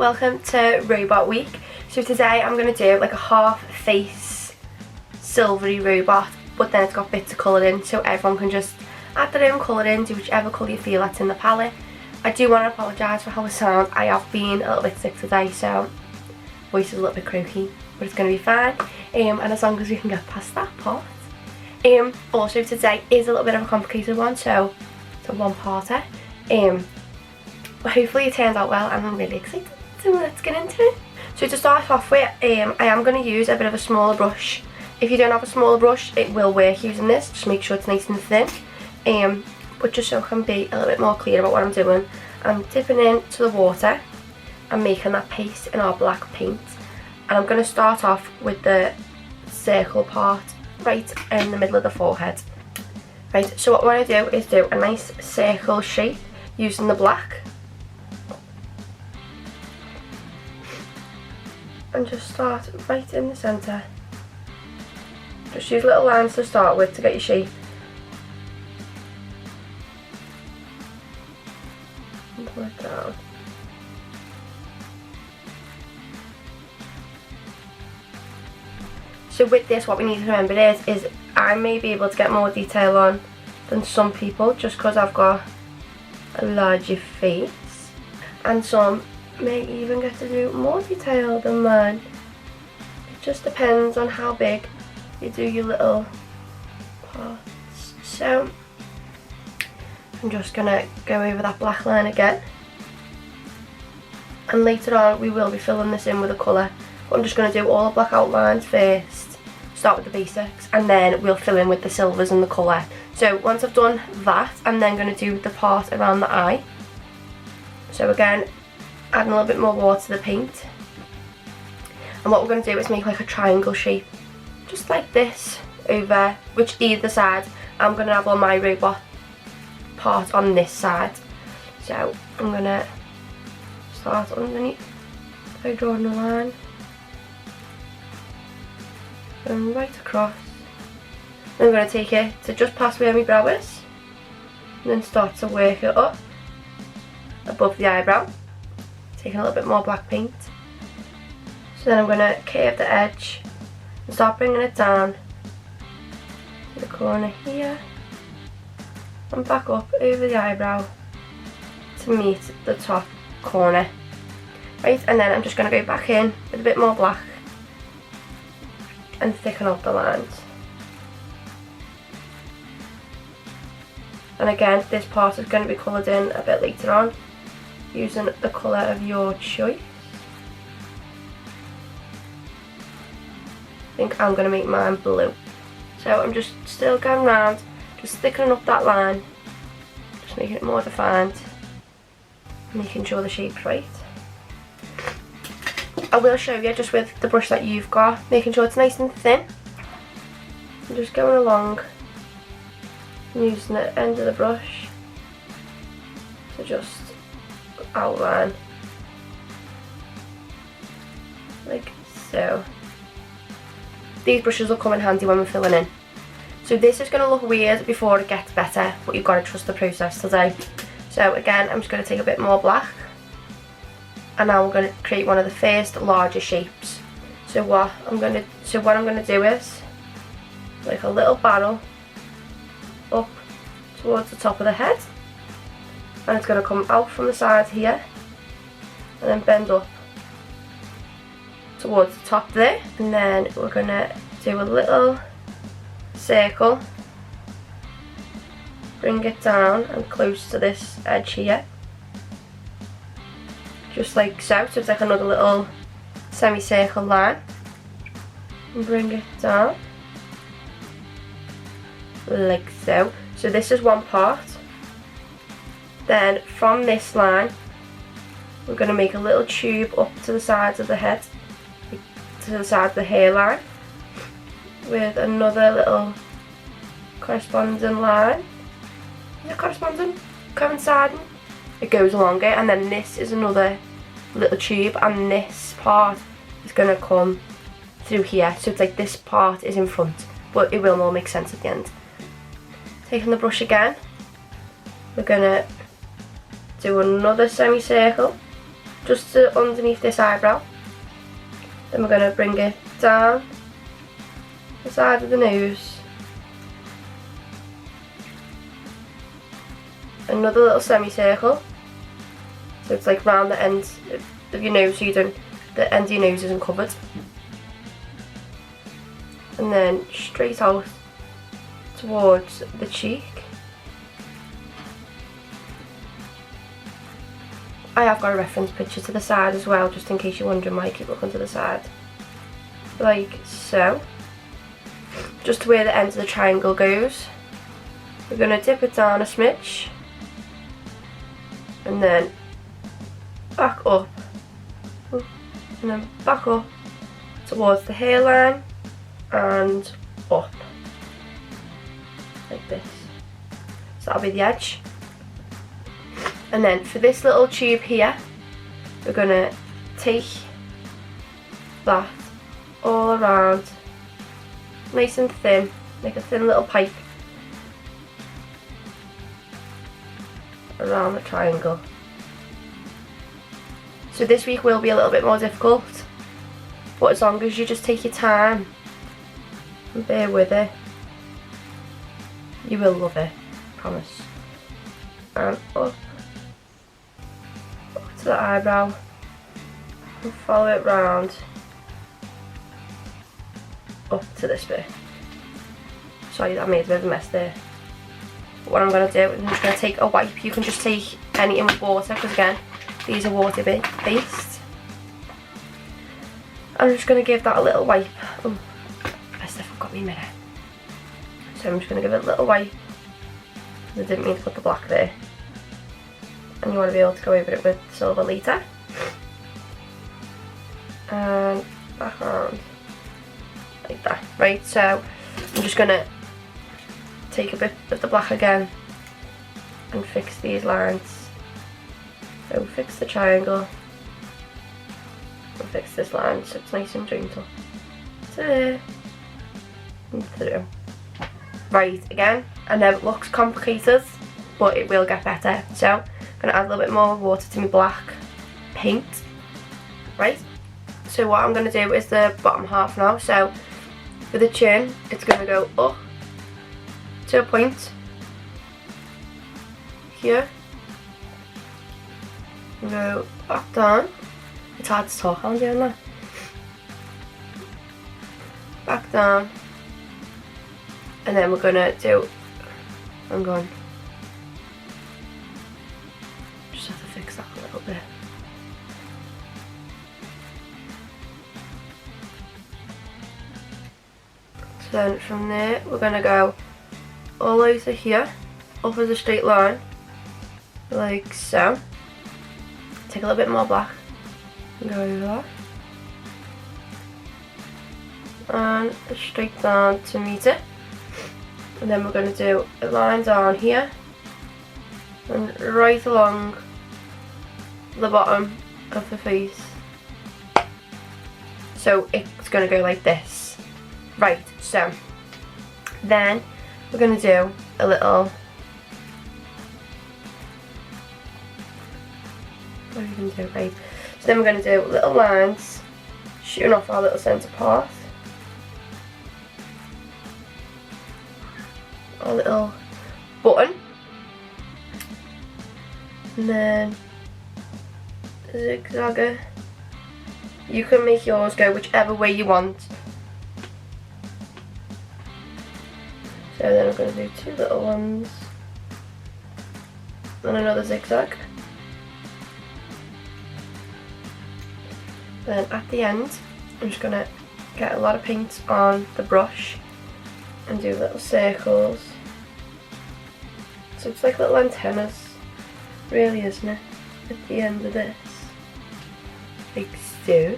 welcome to Robot Week. So today I'm going to do like a half face silvery robot, but then it's got bits of colour in, so everyone can just add their own colour in, do whichever colour you feel that's in the palette. I do want to apologise for how I sound. I have been a little bit sick today, so voice is a little bit croaky, but it's going to be fine, and as long as we can get past that part. Also today is a little bit of a complicated one, so it's a one-parter. Hopefully it turns out well, and I'm really excited, so let's get into it. So to start off with, I am going to use a bit of a smaller brush. If you don't have a smaller brush, it will work using this. Just make sure it's nice and thin. But just so I can be a little bit more clear about what I'm doing, I'm dipping into the water and making that paste in our black paint. And I'm going to start off with the circle part right in the middle of the forehead. Right, so what I want to do is do a nice circle shape using the black. And just start right in the centre. Just use little lines to start with to get your shape. And pull it down. So with this, what we need to remember is I may be able to get more detail on than some people just because I've got a larger face, and some may even get to do more detail than mine. It just depends on how big you do your little parts. So I'm just gonna go over that black line again, and later on we will be filling this in with a colour, but I'm just gonna do all the black outlines first, start with the basics, and then we'll fill in with the silvers and the colour. So once I've done that, I'm then going to do the part around the eye. So again, adding a little bit more water to the paint. And what we're going to do is make like a triangle shape, just like this, over which either side. I'm going to have on my robot part on this side. So I'm going to start underneath by drawing a line. And right across. I'm going to take it to just past where my brow is, and then start to work it up above the eyebrow, taking a little bit more black paint. So then I'm going to curve the edge and start bringing it down to the corner here and back up over the eyebrow to meet the top corner. Right, and then I'm just going to go back in with a bit more black and thicken up the lines. And again, this part is going to be coloured in a bit later on using the colour of your choice. I think I'm going to make mine blue. So I'm just still going round, just thickening up that line, just making it more defined, making sure the shape's right. I will show you just with the brush that you've got, making sure it's nice and thin. I'm just going along, using the end of the brush to just outline like so. These brushes will come in handy when we're filling in. So this is going to look weird before it gets better, but you've got to trust the process today. So again, I'm just going to take a bit more black, and now we're going to create one of the first larger shapes. So what I'm going to do is like a little barrel up towards the top of the head, and it's going to come out from the side here and then bend up towards the top there, and then we're going to do a little circle, bring it down and close to this edge here, just like so. So it's like another little semicircle line, and bring it down like so. So this is one part. Then from this line we're going to make a little tube up to the sides of the head, to the side of the hairline, with another little corresponding line. Is it corresponding? Coinciding? It goes along it, and then this is another little tube, and this part is going to come through here. So it's like this part is in front, but it will all make sense at the end. Taking the brush again, we're going to do another semicircle just to underneath this eyebrow. Then we're going to bring it down the side of the nose. Another little semicircle. So it's like round the end of your nose, so you don't, the end of your nose isn't covered. And then straight out towards the cheek. I have got a reference picture to the side as well, just in case you're wondering why I keep looking to the side. Like so. Just to where the end of the triangle goes. We're going to dip it down a smidge. And then back up. And then back up towards the hairline and up. Like this. So that'll be the edge. And then for this little tube here, we're going to take that all around, nice and thin, like a thin little pipe around the triangle. So this week will be a little bit more difficult, but as long as you just take your time and bear with it, you will love it, promise. And up to the eyebrow and follow it round up to this bit. Sorry, that made a bit of a mess there. But what I'm going to do is I'm just going to take a wipe. You can just take anything with water, because again, these are water based. I'm just going to give that a little wipe. Oh, best if I've got my mirror. So I'm just going to give it a little wipe, because I didn't mean to put the black there. And you want to be able to go over it with silver later. And back on like that. Right, so I'm just going to take a bit of the black again and fix these lines. So fix the triangle and fix this line so it's nice and gentle. To there and through. Right, again, I know it looks complicated, but it will get better. So I'm going to add a little bit more water to my black paint. Right, so what I'm going to do is the bottom half now. So for the chin, it's going to go up to a point here, and go back down. It's hard to talk while I'm doing that. Back down, and then we're going to do, I'm going, just have to fix that a little bit. So then from there we're going to go all the way to here, up as a straight line, like so. Take a little bit more black and go over that. And straight down to meet it. And then we're going to do a line down here and right along the bottom of the face. So it's going to go like this. Right, so then we're going to do a little, what are we going to do? Right, so then we're going to do little lines shooting off our little centre part. Our little button. And then zigzagger. You can make yours go whichever way you want. So then I'm going to do two little ones and another zigzag. Then at the end I'm just going to get a lot of paint on the brush and do little circles. So it's like little antennas, really, isn't it? At the end of this, like so.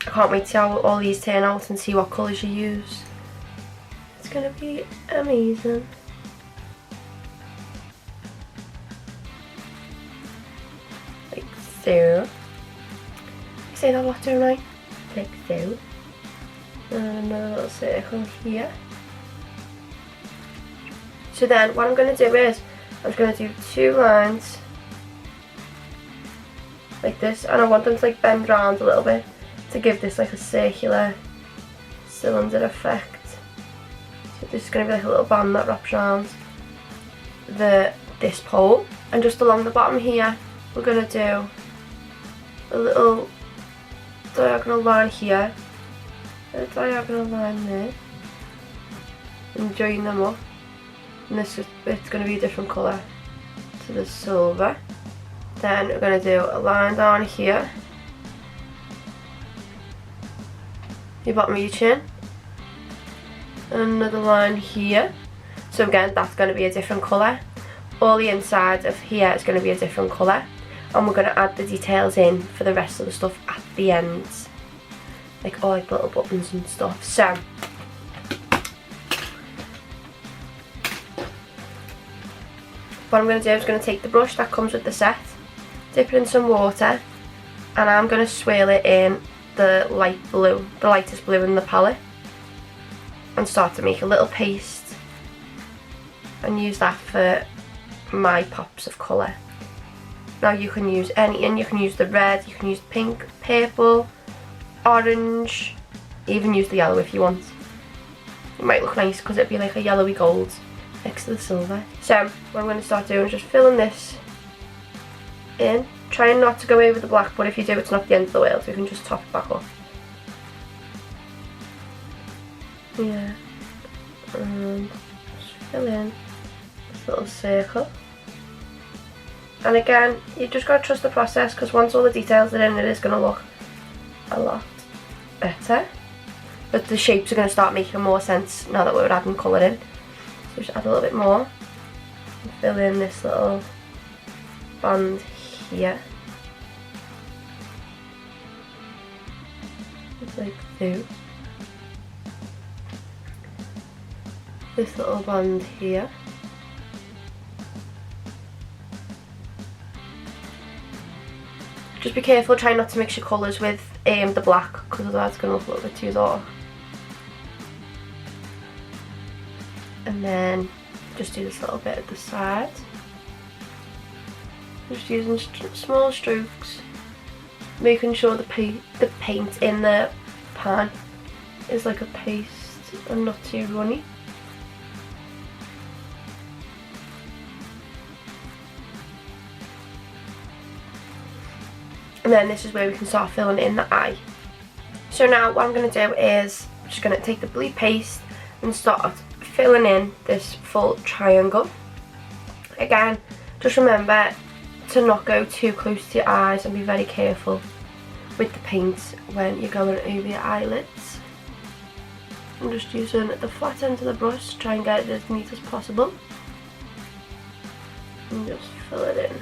I can't wait to see how all these turn out and see what colours you use. It's going to be amazing. Like so. I say that a lot, don't I? Like so. And another little circle here. So then what I'm going to do is, I'm going to do 2 lines like this, and I want them to like bend round a little bit to give this like a circular cylinder effect. So this is going to be like a little band that wraps around this pole, and just along the bottom here we're going to do a little diagonal line here, a diagonal line there, and join them up. And this bit's going to be a different colour to the silver. Then we're going to do a line down here, your bottom of your chin, and another line here. So again, that's going to be a different colour. All the inside of here is going to be a different colour, and we're going to add the details in for the rest of the stuff at the ends, like all like little buttons and stuff. So what I'm going to do is going to take the brush that comes with the set, dip it in some water, and I'm going to swirl it in the light blue, the lightest blue in the palette, and start to make a little paste and use that for my pops of colour. Now you can use anything, you can use the red, you can use pink, purple, orange, even use the yellow if you want. It might look nice because it'd be like a yellowy gold next to the silver. So what I'm going to start doing is just filling this in, trying not to go over the black, but if you do it's not the end of the world, so you can just top it back up. Yeah, and just fill in this little circle. And again, you just got to trust the process, because once all the details are in, it is going to look a lot better. But the shapes are going to start making more sense now that we're adding colour in. So just add a little bit more and fill in this little band here. Just like so. This little band here. Just be careful, try not to mix your colours with the black, because otherwise it's going to look a little bit too dark. And then just do this little bit at the side. Just using small strokes, making sure the paint in the pan is like a paste and not too runny. And then this is where we can start filling in the eye. So now what I'm going to do is I'm just going to take the blue paste and start filling in this full triangle. Again, just remember to not go too close to your eyes and be very careful with the paint when you're going over your eyelids. I'm just using the flat end of the brush to try and get it as neat as possible. And just fill it in.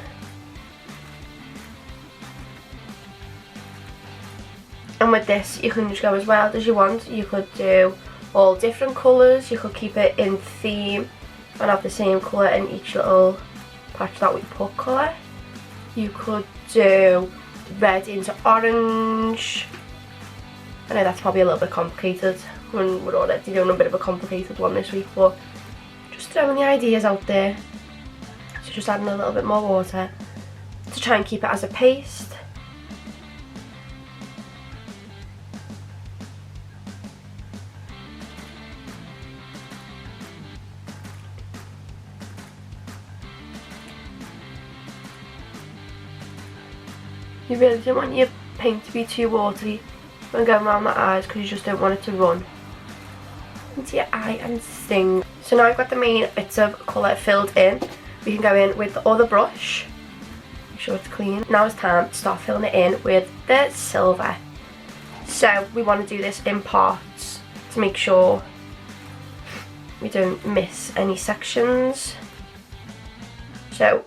And with this you can just go as wild as you want. You could do all different colours, you could keep it in theme and have the same colour in each little patch that we put colour. You could do red into orange. I know that's probably a little bit complicated when we're already doing a bit of a complicated one this week, but just throwing the ideas out there. So just adding a little bit more water to try and keep it as a paste. You really don't want your paint to be too watery when going around the eyes, because you just don't want it to run into your eye and sting. So now I've got the main bits of colour filled in. We can go in with the other brush, make sure it's clean. Now it's time to start filling it in with the silver. So we want to do this in parts to make sure we don't miss any sections. So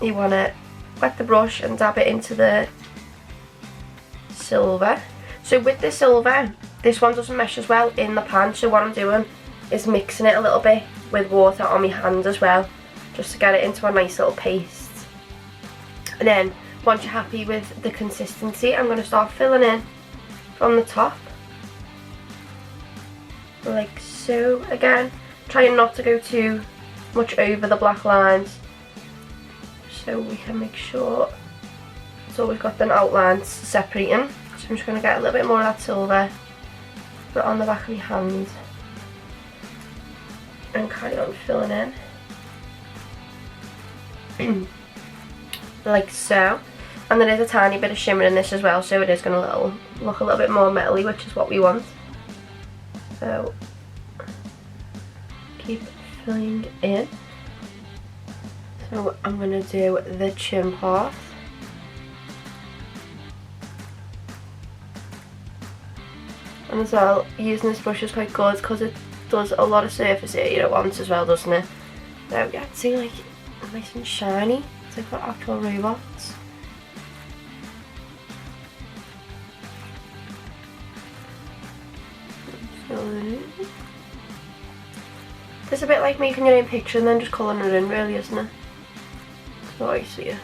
you want to wet the brush and dab it into the silver. So with the silver, this one doesn't mesh as well in the pan, so what I'm doing is mixing it a little bit with water on my hand as well, just to get it into a nice little paste. And then once you're happy with the consistency, I'm going to start filling in from the top like so. Again, trying not to go too much over the black lines, so we can make sure so we've got the outlines separating. So I'm just going to get a little bit more of that silver, put it on the back of my hand, and carry on filling in. Like so. And there is a tiny bit of shimmer in this as well, so it is going to look a little bit more metally, which is what we want. So keep filling in. So I'm going to do the chin part. And as well, using this brush is quite good because it does a lot of surface area at once as well, doesn't it? So yeah, see, like nice and shiny. It's like for actual robots. It's a bit like making your own picture and then just colouring it in, really, isn't it? That's what I see it.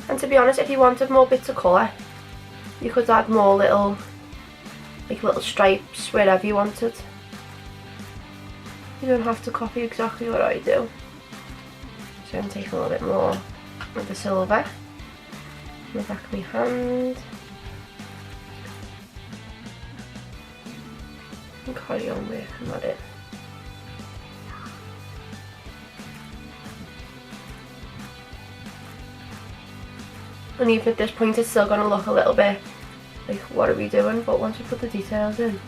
And to be honest, if you wanted more bits of colour, you could add more little stripes wherever you wanted. You don't have to copy exactly what I do. So I'm taking a little bit more of the silver on the back of my hand. And carry on working at it. And even at this point it's still going to look a little bit like, what are we doing? But once we put the details in,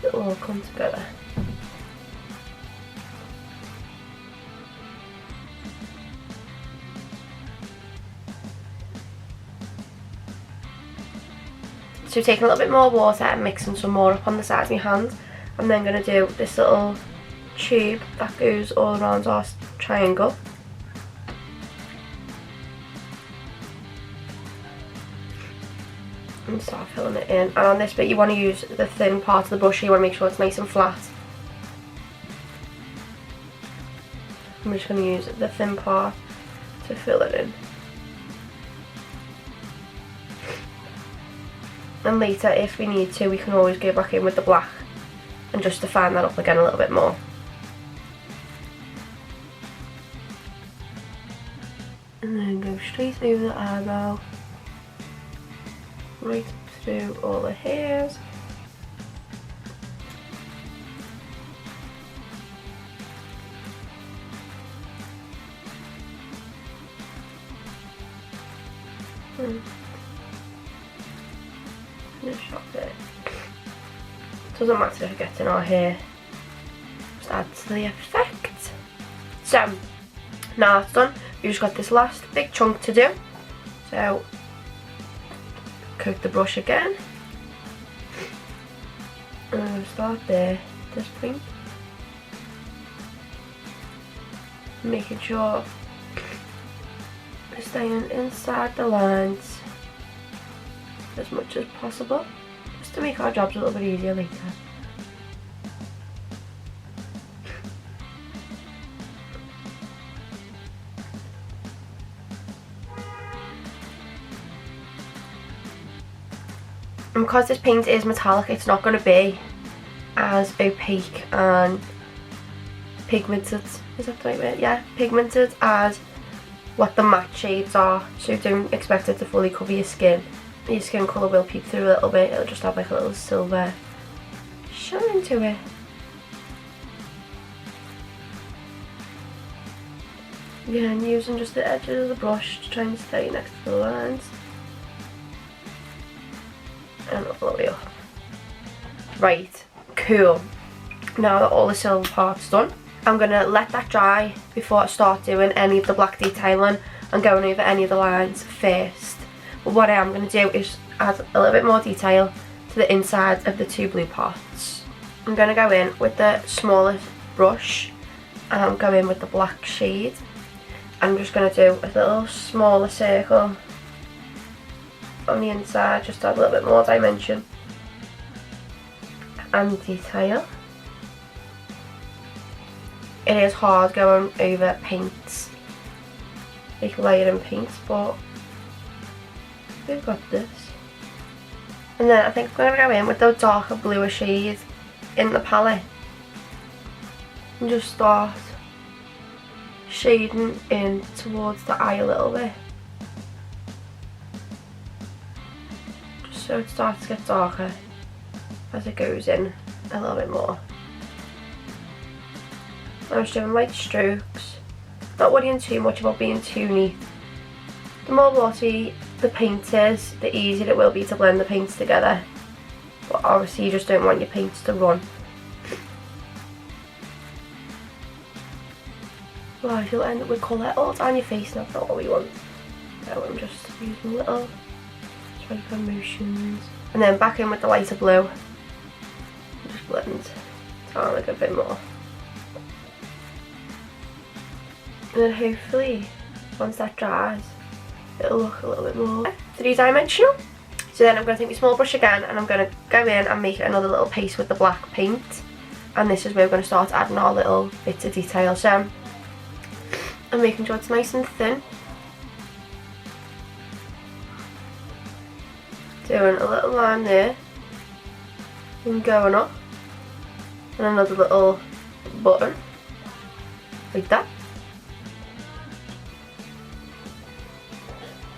it'll all come together. So taking a little bit more water and mixing some more up on the side of my hand. I'm then going to do this little tube that goes all around our triangle. And start filling it in. And on this bit you want to use the thin part of the brush, so you want to make sure it's nice and flat. I'm just going to use the thin part to fill it in. And later, if we need to, we can always go back in with the black and just define that up again a little bit more. And then go straight over the eyebrow, right through all the hairs. Finish up there. Doesn't matter if it gets in our hair, just adds to the effect. So now it's done, we've just got this last big chunk to do. So coat the brush again, and we'll start there at this point, making sure we're staying inside the lines as much as possible, just to make our jobs a little bit easier later. And because this paint is metallic, it's not going to be as opaque and pigmented, is that the right word? Yeah, pigmented as what the matte shades are, so don't expect it to fully cover your skin. Your skin colour will peek through a little bit, it'll just have like a little silver shine to it. Yeah, and using just the edges of the brush to try and stay next to the lines. And all the way up. Right, cool. Now that all the silver part's done, I'm going to let that dry before I start doing any of the black detailing and going over any of the lines first. But what I am going to do is add a little bit more detail to the inside of the two blue parts. I'm going to go in with the smallest brush and go in with the black shade. I'm just going to do a little smaller circle on the inside, just to add a little bit more dimension and detail. it is hard going over paints, like layering paints, but we've got this. And then I think I'm going to go in with the darker bluer shade in the palette and just start shading in towards the eye a little bit, just so it starts to get darker as it goes in a little bit more. I'm just doing light strokes, not worrying too much about being too neat. The more blotty the paint is, the easier it will be to blend the paints together, but obviously you just don't want your paints to run. Otherwise you'll end up with colour all down your face, and that's not what we want. So I'm just using little swipe motions, and then back in with the lighter blue, just blend down like a bit more. And then hopefully once that dries it'll look a little bit more three-dimensional. So then I'm going to take my small brush again and I'm going to go in and make another little paste with the black paint, and this is where we're going to start adding our little bits of detail. So I'm making sure it's nice and thin, doing a little line there and going up, and another little button like that.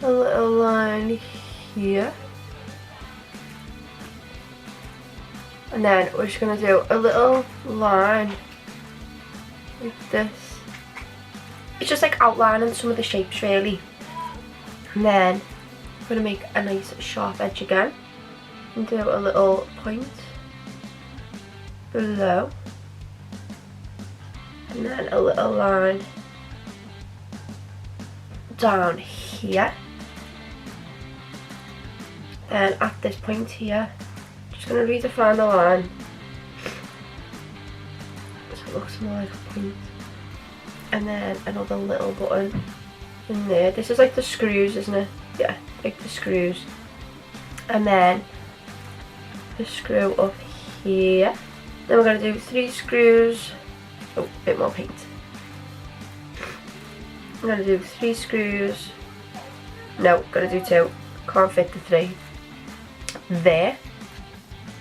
A little line here, and then we're just going to do a little line like this. It's just like outlining some of the shapes really, and then I'm going to make a nice sharp edge again and do a little point below, and then a little line down here. And at this point here, just going to redefine the line so it looks more like a point, and then another little button in there. This is like the screws, isn't it? Yeah, like the screws. And then the screw up here. Then we're going to do 3 screws. Oh, a bit more paint. I'm going to do 3 screws. No, going to do 2. Can't fit the 3. There,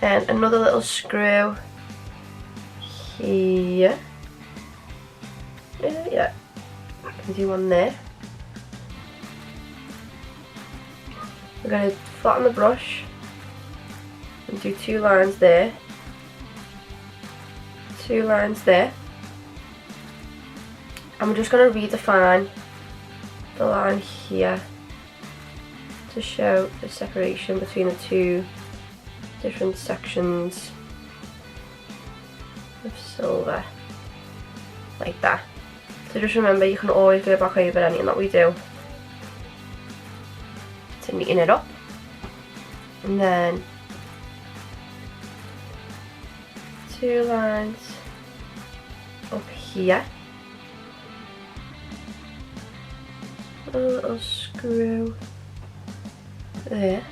and another little screw here. Yeah, I can do one there. We're going to flatten the brush and do 2 lines there, 2 lines there, and we're just going to redefine the line here to show the separation between the 2 different sections of silver, like that. So just remember, you can always go back over anything that we do to neaten it up. And then 2 lines up here, a little screw there.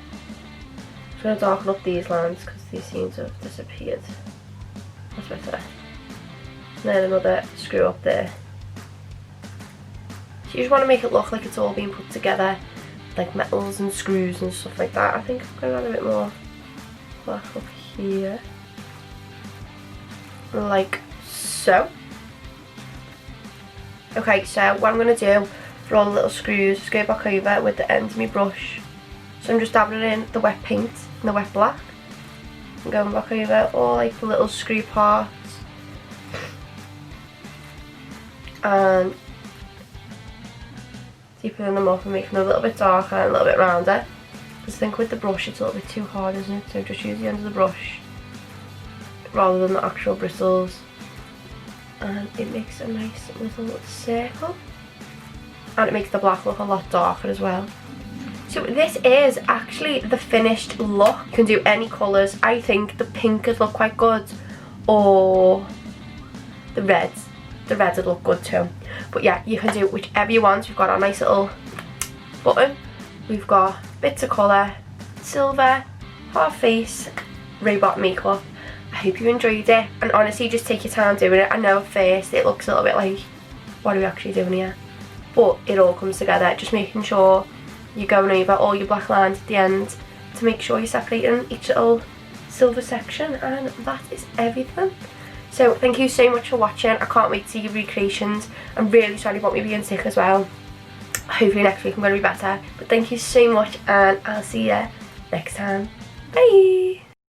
I'm going to darken up these lines because these seem to have disappeared. That's better. And then another screw up there. So you just want to make it look like it's all being put together, like metals and screws and stuff like that. I think I'm going to add a bit more black up here, like so. Okay, so what I'm going to do for all the little screws is go back over with the end of my brush. So I'm just dabbing in the wet paint and the wet black and going back over all like the little screw parts and deepening them up and making them a little bit darker and a little bit rounder. Because I think with the brush it's a little bit too hard, isn't it? So just use the end of the brush rather than the actual bristles, and it makes a nice little circle, and it makes the black look a lot darker as well. So this is actually the finished look. You can do any colours. I think the pink would look quite good, or the reds. The reds would look good too. But yeah, you can do whichever you want. We've got our nice little button. We've got bits of colour, silver, half face, robot makeup. I hope you enjoyed it, and honestly just take your time doing it. I know at first it looks a little bit like, what are we actually doing here? But it all comes together, just making sure you're going over all your black lines at the end to make sure you're separating each little silver section, and that is everything. So thank you so much for watching. I can't wait to see your recreations. I'm really sorry about me being sick as well. Hopefully next week I'm going to be better. But thank you so much, and I'll see you next time. Bye!